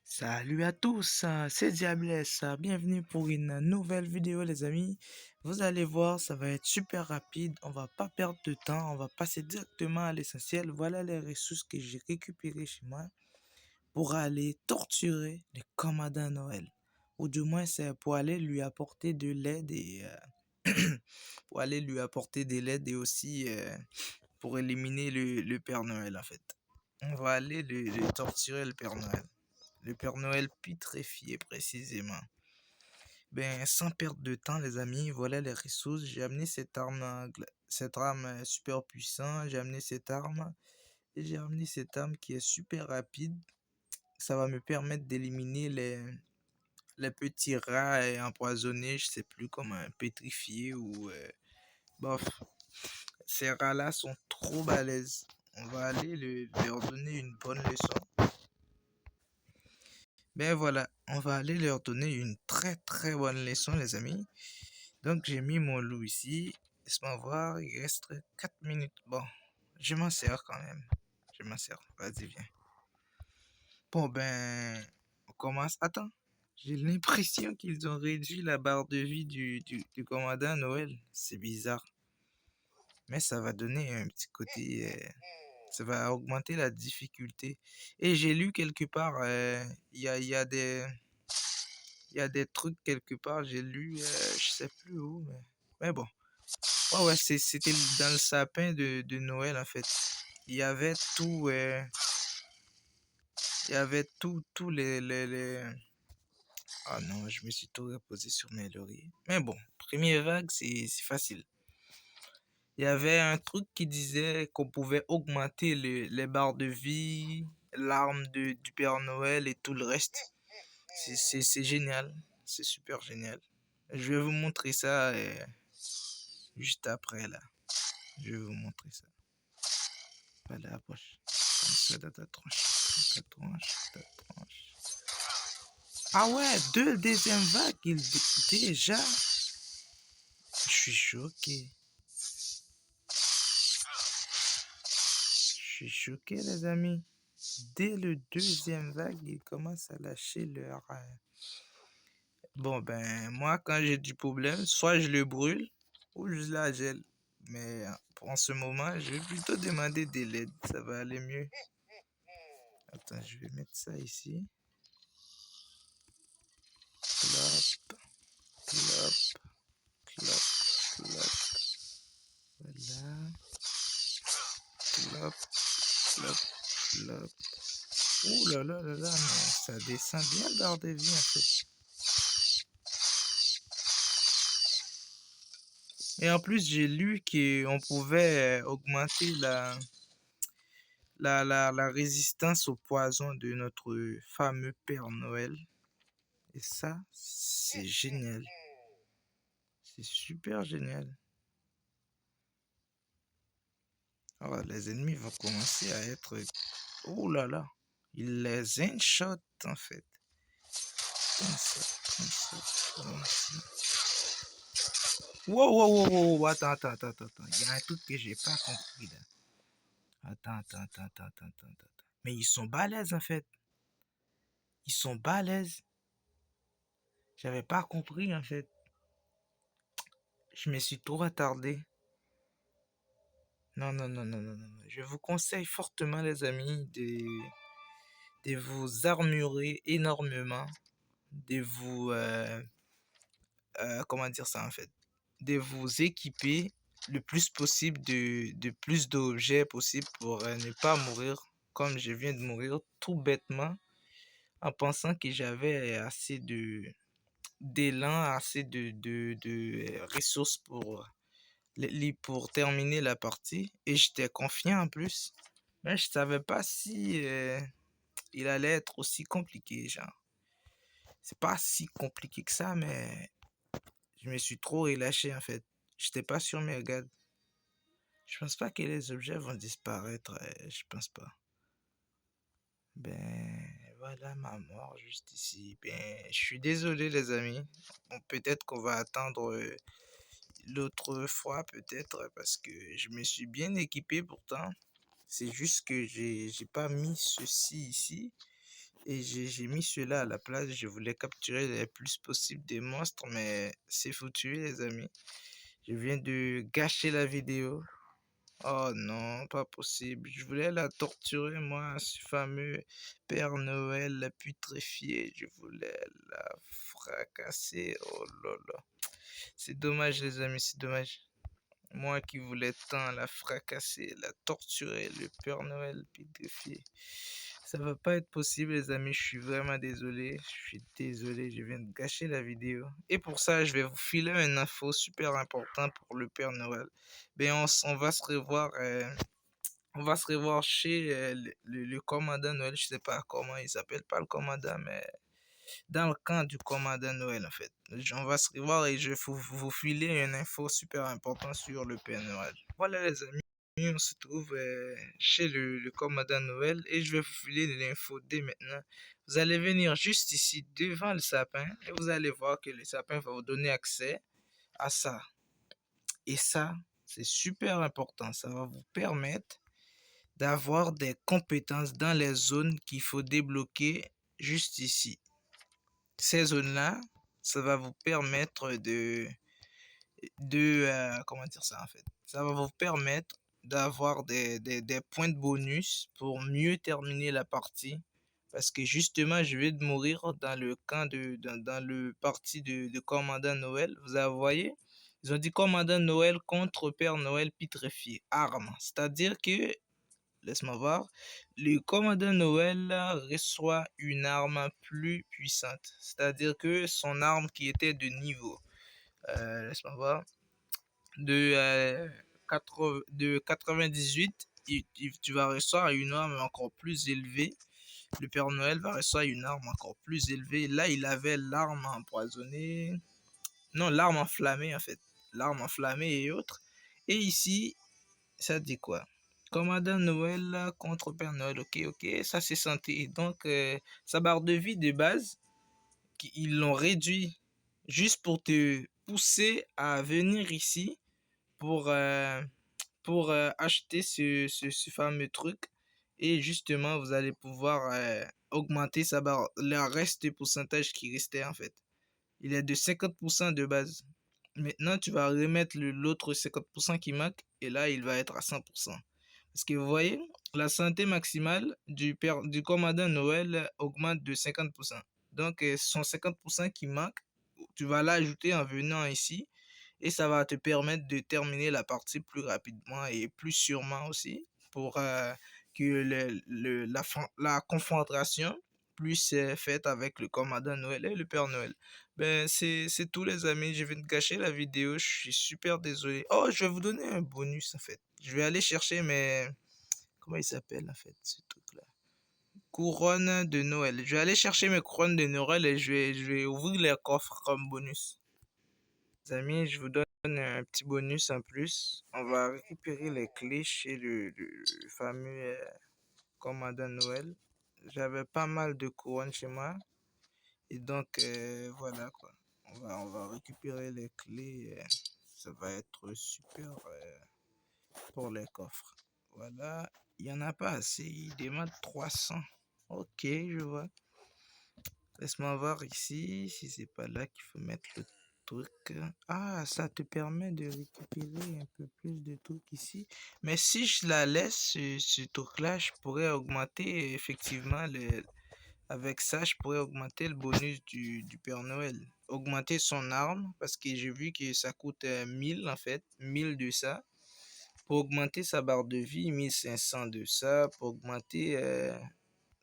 Salut à tous, c'est Diablesse, bienvenue pour une nouvelle vidéo les amis. Vous allez voir, ça va être super rapide, on va pas perdre de temps, on va passer directement à l'essentiel. Voilà les ressources que j'ai récupérées chez moi pour aller torturer le commandant Noël. Ou du moins c'est pour aller lui apporter de l'aide et pour aller lui apporter de l'aide et aussi pour éliminer le Père Noël en fait. On va aller le torturer le Père Noël. Le Père Noël putréfié précisément. Ben, sans perdre de temps, les amis, voilà les ressources. J'ai amené cette arme super puissante. J'ai amené cette arme et j'ai amené cette arme qui est super rapide. Ça va me permettre d'éliminer les petits rats empoisonnés, je sais plus comment, pétrifiés ou bof. Ces rats-là sont trop balèzes. On va aller leur donner une bonne leçon. Ben voilà, on va aller leur donner une très bonne leçon les amis. Donc j'ai mis mon loup ici. Laisse-moi voir, il reste 4 minutes. Bon, je m'en sers quand même. Je m'en sers, vas-y viens. Bon ben, on commence. Attends, j'ai l'impression qu'ils ont réduit la barre de vie du commandant Noël. C'est bizarre. Mais ça va donner un petit côté... ça va augmenter la difficulté. Et j'ai lu quelque part, il y a des... Il y a des trucs quelque part, j'ai lu, je sais plus où, mais bon. Ouais, c'était dans le sapin de Noël, en fait. Il y avait tout, il y avait tous les... Ah non, je me suis tout reposé sur mes lauriers. Mais bon, première vague, c'est facile. Il y avait un truc qui disait qu'on pouvait augmenter les barres de vie, l'arme du Père Noël et tout le reste. C'est génial. C'est super génial. Je vais vous montrer ça juste après là. Je vais vous montrer ça. Voilà, approche. Comme ça dans ta tronche. Ta tronche, ta tronche. Ah ouais, deuxième vague, déjà. Je suis choqué. Je suis choqué, les amis. Dès le deuxième vague, ils commencent à lâcher leur... Bon, ben, moi, quand j'ai du problème, soit je le brûle ou je la gèle. Mais en ce moment, je vais plutôt demander de l'aide. Ça va aller mieux. Attends, je vais mettre ça ici. Clop, clop, clop, clop. Voilà. Clop, clop, clop. Ouh là là là là, mais ça descend bien le barre de vie en fait. Et en plus, j'ai lu qu'on pouvait augmenter la résistance au poison de notre fameux Père Noël. Et ça, c'est génial. C'est super génial. Alors, les ennemis vont commencer à être... Oh là là. Ils les one-shot en fait. Comme ça, comme ça, comme ça. Wow. Attends. Il y a un truc que j'ai pas compris là. Attends. Mais ils sont balèzes en fait. Ils sont balèzes. J'avais pas compris en fait. Je me suis trop attardé. Non. Je vous conseille fortement les amis de vous armurer énormément. De vous... comment dire ça en fait? De vous équiper le plus possible de plus d'objets possible pour ne pas mourir comme je viens de mourir tout bêtement en pensant que j'avais assez d'élan, assez de ressources pour terminer la partie et j'étais confiant en plus. Mais je savais pas si il allait être aussi compliqué, genre. C'est pas si compliqué que ça, mais je me suis trop relâché en fait. J'étais pas sur mes gardes. Je pense pas que les objets vont disparaître. Je pense pas. Ben, voilà ma mort juste ici. Ben, je suis désolé les amis. Bon, peut-être qu'on va attendre l'autre fois, peut-être, parce que je me suis bien équipé pourtant. C'est juste que j'ai pas mis ceci ici. Et j'ai mis ceux-là à la place. Je voulais capturer le plus possible des monstres, mais c'est foutu, les amis. Je viens de gâcher la vidéo. Oh non, pas possible. Je voulais la torturer, moi, ce fameux Père Noël putréfié. Je voulais la fracasser. Oh là là. C'est dommage, les amis, c'est dommage. Moi qui voulais tant la fracasser, la torturer, le Père Noël putréfié. Ça va pas être possible, les amis. Je suis vraiment désolé. Je suis désolé, je viens de gâcher la vidéo. Et pour ça, je vais vous filer une info super importante pour le Père Noël. Ben, on va se revoir. On va se revoir chez le commandant Noël. Je sais pas comment il s'appelle, pas le commandant, mais dans le camp du commandant Noël, en fait. On va se revoir et je vais vous filer une info super importante sur le Père Noël. Voilà, les amis. On se trouve chez le commandant Noël et je vais vous filer de l'info dès maintenant. Vous allez venir juste ici devant le sapin et vous allez voir que le sapin va vous donner accès à ça. Et ça, c'est super important. Ça va vous permettre d'avoir des compétences dans les zones qu'il faut débloquer juste ici. Ces zones-là, ça va vous permettre comment dire ça en fait? Ça va vous permettre d'avoir des points de bonus pour mieux terminer la partie. Parce que justement, je vais de mourir dans le camp dans le parti de commandant Noël. Vous avez voyé? Ils ont dit commandant Noël contre Père Noël putréfié. Arme. C'est-à-dire que laisse-moi voir. Le commandant Noël reçoit une arme plus puissante. C'est-à-dire que son arme qui était de niveau, laisse-moi voir, de 98, tu vas recevoir une arme encore plus élevée. Le Père Noël va recevoir une arme encore plus élevée. Là, il avait l'arme empoisonnée. Non, l'arme enflammée en fait. L'arme enflammée et autres. Et ici, ça dit quoi? Commandant Noël contre Père Noël. Ok, ok, ça c'est santé. Donc, sa barre de vie de base, ils l'ont réduit juste pour te pousser à venir ici pour, euh, pour acheter ce fameux truc. Et justement, vous allez pouvoir augmenter sa barre, le reste de pourcentage qui restait en fait. Il est de 50% de base. Maintenant, tu vas remettre l'autre 50% qui manque et là, il va être à 100%. Parce que vous voyez, la santé maximale du commandant Noël augmente de 50%. Donc, son 50% qui manque, tu vas l'ajouter en venant ici et ça va te permettre de terminer la partie plus rapidement et plus sûrement aussi pour que la confrontation puisse être faite avec le commandant Noël et le Père Noël. Ben, c'est tout les amis, je viens de gâcher la vidéo, je suis super désolé. Oh, je vais vous donner un bonus en fait. Je vais aller chercher mes... Comment il s'appelle en fait ce truc-là? Couronne de Noël. Je vais aller chercher mes couronnes de Noël et je vais ouvrir les coffres comme bonus. Les amis, je vous donne un petit bonus en plus. On va récupérer les clés chez le fameux commandant Noël. J'avais pas mal de couronnes chez moi. Et donc, voilà quoi. On va récupérer les clés. Ça va être super pour les coffres. Voilà. Il n'y en a pas assez. Il demande 300. Ok, je vois. Laisse-moi voir ici si c'est pas là qu'il faut mettre le truc. Ah, ça te permet de récupérer un peu plus de trucs ici. Mais si je la laisse, ce truc-là, je pourrais augmenter effectivement avec ça, je pourrais augmenter le bonus du Père Noël. Augmenter son arme, parce que j'ai vu que ça coûte 1000 en fait, 1000 de ça. Pour augmenter sa barre de vie, 1500 de ça. Pour augmenter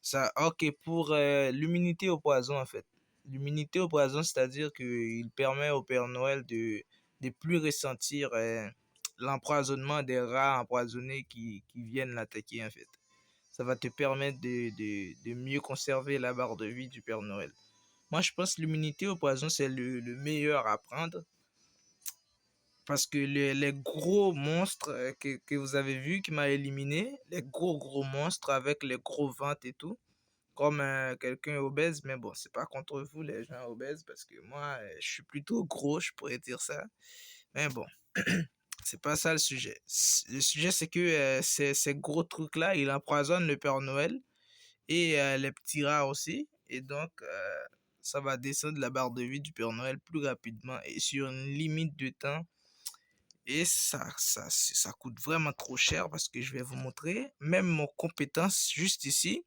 ça, ok, pour l'immunité au poison en fait. L'immunité au poison, c'est-à-dire qu'il permet au Père Noël de plus ressentir l'empoisonnement des rats empoisonnés qui viennent l'attaquer en fait. Ça va te permettre de mieux conserver la barre de vie du Père Noël. Moi, je pense que l'immunité au poison, c'est le meilleur à prendre. Parce que les gros monstres que vous avez vus qui m'a éliminé, les gros monstres avec les gros ventres et tout, comme quelqu'un obèse, mais bon, c'est pas contre vous les gens obèses, parce que moi, je suis plutôt gros, je pourrais dire ça. Mais bon, c'est pas ça le sujet. Le sujet, c'est que ces gros trucs-là, ils empoisonnent le Père Noël. et les petits rats aussi. Et donc, ça va descendre la barre de vie du Père Noël plus rapidement et sur une limite de temps. Et ça coûte vraiment trop cher parce que je vais vous montrer. Même mon compétence juste ici,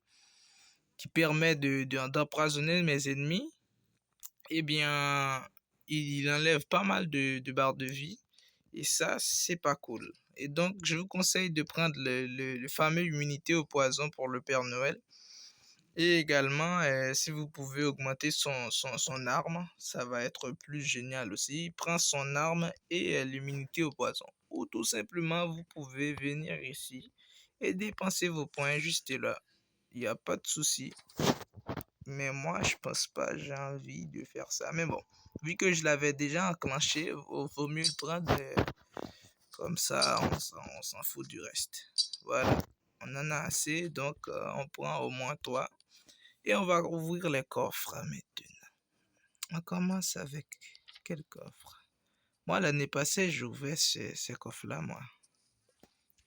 qui permet d'empoisonner mes ennemis, eh bien, il enlève pas mal de barres de vie. Et ça, c'est pas cool. Et donc, je vous conseille de prendre le fameux immunité au poison pour le Père Noël. Et également, si vous pouvez augmenter son arme, ça va être plus génial aussi. Il prend son arme et l'immunité au poison. Ou tout simplement, vous pouvez venir ici et dépenser vos points juste là. Il n'y a pas de souci. Mais moi, je pense pas, j'ai envie de faire ça. Mais bon, vu que je l'avais déjà enclenché, vaut mieux le prendre. Comme ça, on s'en fout du reste. Voilà, on en a assez, donc on prend au moins 3. Et on va ouvrir les coffres maintenant. On commence avec quel coffre? Moi, l'année passée, j'ouvrais ces coffres-là, moi.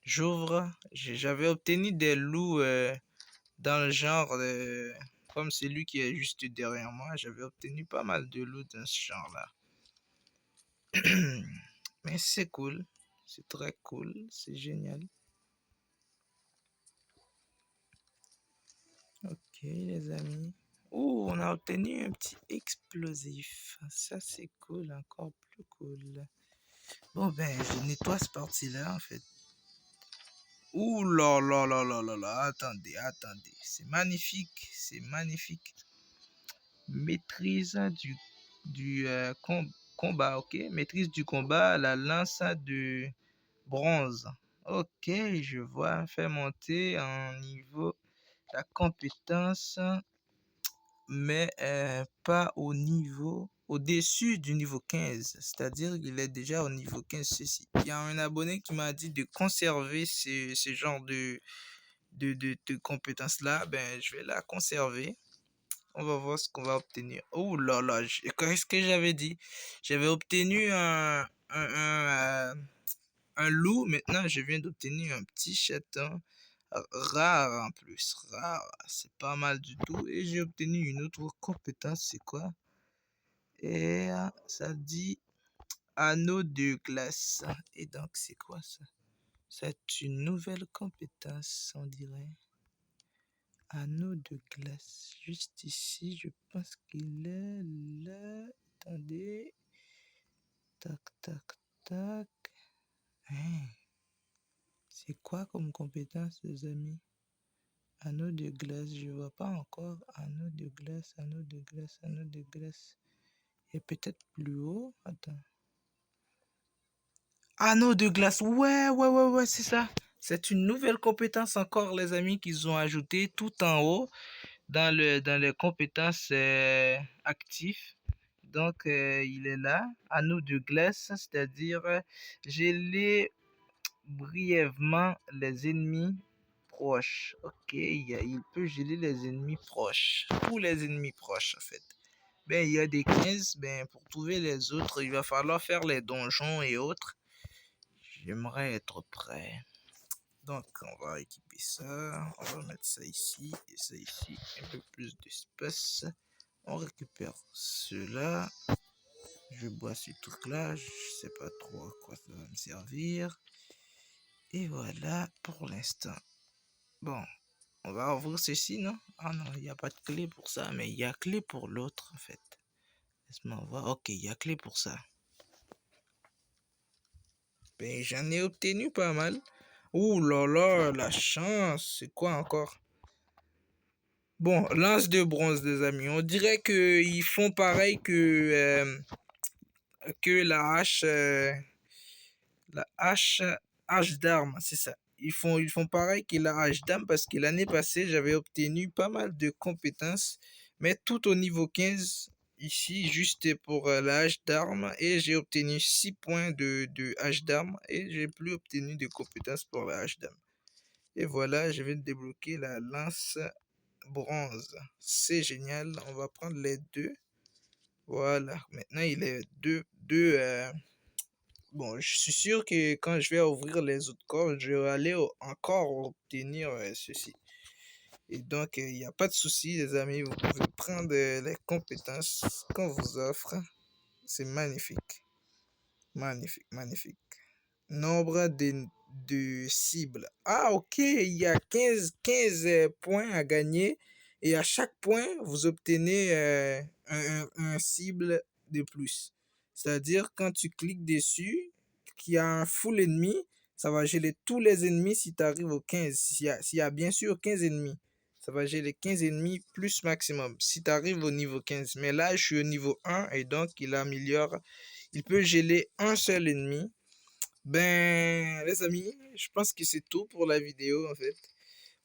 J'ouvre, j'avais obtenu des loups dans le genre, comme celui qui est juste derrière moi. J'avais obtenu pas mal de loups dans ce genre-là. Mais c'est cool, c'est très cool, c'est génial. Ok, les amis. Oh, on a obtenu un petit explosif. Ça, c'est cool, encore plus cool. Bon, ben, je nettoie cette partie-là, en fait. Ouh là là là là là là. Attendez, attendez. C'est magnifique, c'est magnifique. Maîtrise du combat, ok. Maîtrise du combat, la lance de bronze. Ok, je vois. Fait monter en niveau la compétence, mais pas au niveau, au-dessus du niveau 15. C'est-à-dire qu'il est déjà au niveau 15 ceci. Il y a un abonné qui m'a dit de conserver ce genre de compétences-là. Ben, je vais la conserver. On va voir ce qu'on va obtenir. Oh là là, qu'est-ce que j'avais dit? J'avais obtenu un loup. Maintenant, je viens d'obtenir un petit chaton rare en plus. Rare, c'est pas mal du tout. Et j'ai obtenu une autre compétence. C'est quoi? Et ça dit anneau de glace. Et donc, c'est quoi ça? C'est une nouvelle compétence, on dirait. Anneau de glace. Juste ici, je pense qu'il est là. Attendez. Tac, tac, tac. Hein. C'est quoi comme compétence, les amis? Anneau de glace, je vois pas encore. Anneau de glace, anneau de glace, anneau de glace. Et peut-être plus haut. Attends. Anneau de glace. Ouais, ouais, ouais, ouais, c'est ça. C'est une nouvelle compétence encore, les amis, qu'ils ont ajouté tout en haut dans les compétences actives. Donc, il est là. Anneau de glace, c'est-à-dire geler brièvement les ennemis proches. Ok, il peut geler les ennemis proches. Tous les ennemis proches, en fait. Ben, il y a des 15. Ben, pour trouver les autres, il va falloir faire les donjons et autres. J'aimerais être prêt. Donc, on va équiper ça. On va mettre ça ici et ça ici. Un peu plus d'espace. On récupère cela. Je bois ce truc là. Je sais pas trop à quoi ça va me servir. Et voilà pour l'instant. Bon, on va ouvrir ceci, non? Ah non, il n'y a pas de clé pour ça, mais il y a clé pour l'autre en fait. Laisse-moi voir. Ok, il y a clé pour ça. Ben, j'en ai obtenu pas mal. Ouh là là, la chance. C'est quoi encore? Bon, lance de bronze, les amis. On dirait qu'ils font pareil que la hache d'armes, c'est ça. Ils font pareil que la hache d'armes parce que l'année passée, j'avais obtenu pas mal de compétences, mais tout au niveau 15, ici, juste pour la hache d'armes, et j'ai obtenu 6 points de hache d'armes, et j'ai plus obtenu de compétences pour la hache d'armes. Et voilà, je viens de débloquer la lance bronze. C'est génial, on va prendre les deux. Voilà, maintenant il est deux. Bon, je suis sûr que quand je vais ouvrir les autres corps, je vais aller encore obtenir ceci. Et donc, il n'y a pas de souci, les amis. Vous pouvez prendre les compétences qu'on vous offre. C'est magnifique. Magnifique, magnifique. Nombre de cibles. Ah, ok, il y a 15 points à gagner. Et à chaque point, vous obtenez un cible de plus. C'est-à-dire, quand tu cliques dessus, qu'il y a un full ennemi, ça va geler tous les ennemis si tu arrives au 15. S'il y a bien sûr 15 ennemis, ça va geler 15 ennemis plus maximum si tu arrives au niveau 15. Mais là, je suis au niveau 1 et donc il améliore. Il peut geler un seul ennemi. Ben, les amis, je pense que c'est tout pour la vidéo en fait.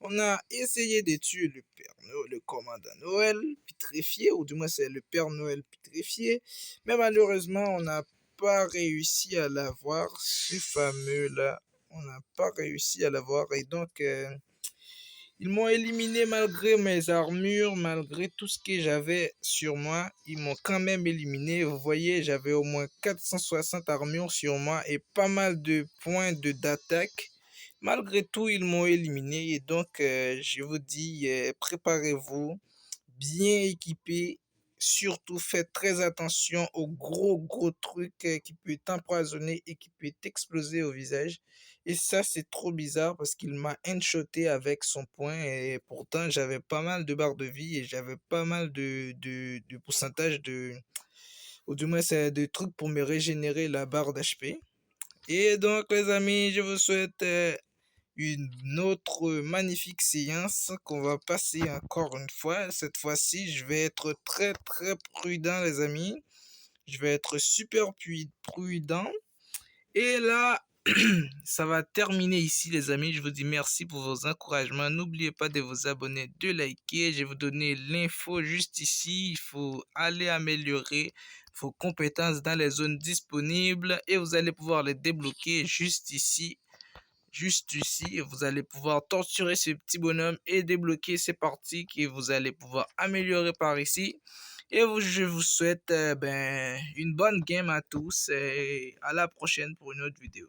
On a essayé de tuer le Père Noël, le commandant Noël pétrifié, ou du moins c'est le Père Noël pétrifié, mais malheureusement on n'a pas réussi à l'avoir, ce fameux là, on n'a pas réussi à l'avoir et donc ils m'ont éliminé malgré mes armures, malgré tout ce que j'avais sur moi. Ils m'ont quand même éliminé. Vous voyez, j'avais au moins 460 armures sur moi et pas mal de points d'attaque. Malgré tout, ils m'ont éliminé. Et donc, je vous dis, préparez-vous, bien équipé. Surtout, faites très attention aux gros trucs qui peuvent t'empoisonner et qui peuvent t'exploser au visage. Et ça, c'est trop bizarre parce qu'il m'a headshoté avec son poing et pourtant, j'avais pas mal de barres de vie et j'avais pas mal de pourcentage ou du moins, c'est de trucs pour me régénérer la barre d'HP. Et donc, les amis, je vous souhaite une autre magnifique séance qu'on va passer encore une fois. Cette fois-ci, je vais être très prudent, les amis. Je vais être super prudent. Et là, ça va terminer ici, les amis. Je vous dis merci pour vos encouragements. N'oubliez pas de vous abonner, de liker. Je vais vous donner l'info juste ici. Il faut aller améliorer vos compétences dans les zones disponibles et vous allez pouvoir les débloquer juste ici. Juste ici, vous allez pouvoir torturer ce petit bonhomme et débloquer ces parties que vous allez pouvoir améliorer par ici. Et je vous souhaite une bonne game à tous et à la prochaine pour une autre vidéo.